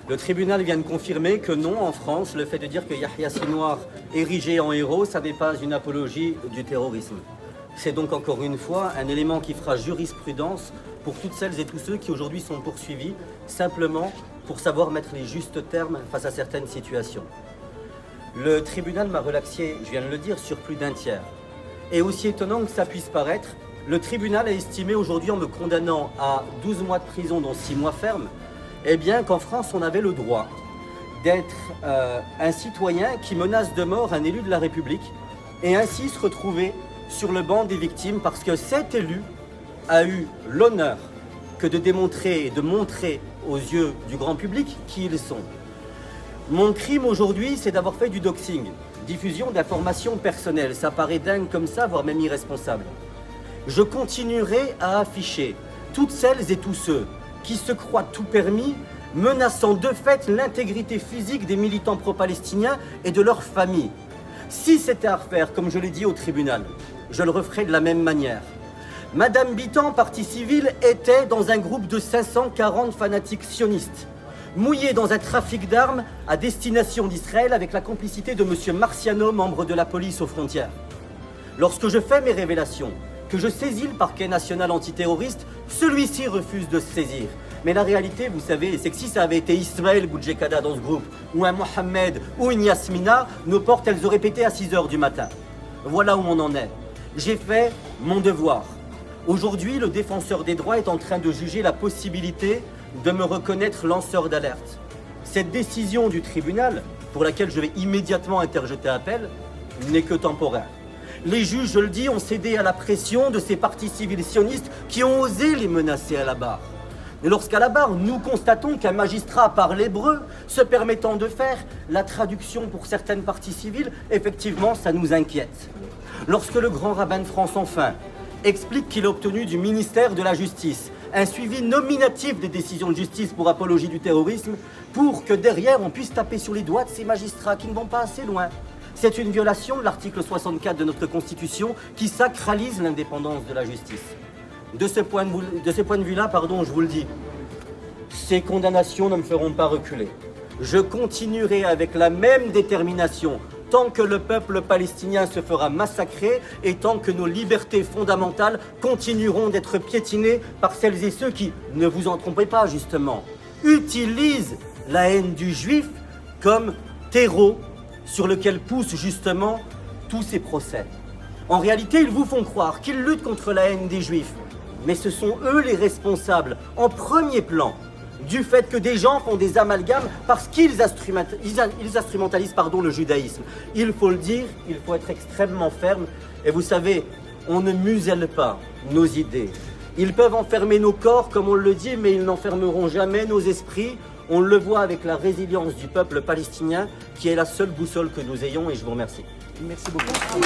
Le tribunal vient de confirmer que non, en France, le fait de dire que Yahya Sinwar érigé en héros, ça n'est pas une apologie du terrorisme. C'est donc encore une fois un élément qui fera jurisprudence pour toutes celles et tous ceux qui aujourd'hui sont poursuivis, simplement pour savoir mettre les justes termes face à certaines situations. Le tribunal m'a relaxé, je viens de le dire, sur plus d'un tiers. Et aussi étonnant que ça puisse paraître, le tribunal a estimé aujourd'hui, en me condamnant à 12 mois de prison, dont 6 mois fermes, eh bien qu'en France, on avait le droit d'être un citoyen qui menace de mort un élu de la République et ainsi se retrouver sur le banc des victimes parce que cet élu a eu l'honneur que de démontrer et de montrer aux yeux du grand public qui ils sont. Mon crime aujourd'hui, c'est d'avoir fait du doxing, diffusion d'informations personnelles. Ça paraît dingue comme ça, voire même irresponsable. Je continuerai à afficher toutes celles et tous ceux qui se croient tout permis, menaçant de fait l'intégrité physique des militants pro-palestiniens et de leurs familles. Si c'était à refaire, comme je l'ai dit au tribunal, je le referais de la même manière. Madame Bitan, partie civile, était dans un groupe de 540 fanatiques sionistes, mouillés dans un trafic d'armes à destination d'Israël avec la complicité de M. Marciano, membre de la police aux frontières. Lorsque je fais mes révélations, que je saisis le parquet national antiterroriste, celui-ci refuse de se saisir. Mais la réalité, vous savez, c'est que si ça avait été Ismaël Boudjekada dans ce groupe, ou un Mohamed, ou une Yasmina, nos portes, elles auraient pété à 6 h du matin. Voilà où on en est. J'ai fait mon devoir. Aujourd'hui, le défenseur des droits est en train de juger la possibilité de me reconnaître lanceur d'alerte. Cette décision du tribunal, pour laquelle je vais immédiatement interjeter appel, n'est que temporaire. Les juges, je le dis, ont cédé à la pression de ces partis civils sionistes qui ont osé les menacer à la barre. Et lorsqu'à la barre, nous constatons qu'un magistrat parle hébreu, se permettant de faire la traduction pour certaines parties civiles, effectivement, ça nous inquiète. Lorsque le grand rabbin de France, enfin, explique qu'il a obtenu du ministère de la Justice un suivi nominatif des décisions de justice pour apologie du terrorisme, pour que derrière, on puisse taper sur les doigts de ces magistrats qui ne vont pas assez loin. C'est une violation de l'article 64 de notre Constitution qui sacralise l'indépendance de la justice. De ce point de vue-là, je vous le dis, ces condamnations ne me feront pas reculer. Je continuerai avec la même détermination tant que le peuple palestinien se fera massacrer et tant que nos libertés fondamentales continueront d'être piétinées par celles et ceux qui, ne vous en trompez pas justement, utilisent la haine du juif comme terreau sur lequel poussent justement tous ces procès. En réalité, ils vous font croire qu'ils luttent contre la haine des juifs, mais ce sont eux les responsables, en premier plan, du fait que des gens font des amalgames parce qu'ils instrumentalisent le judaïsme. Il faut le dire, il faut être extrêmement ferme, et vous savez, on ne muselle pas nos idées. Ils peuvent enfermer nos corps, comme on le dit, mais ils n'enfermeront jamais nos esprits. On le voit avec la résilience du peuple palestinien, qui est la seule boussole que nous ayons, et je vous remercie. Merci beaucoup.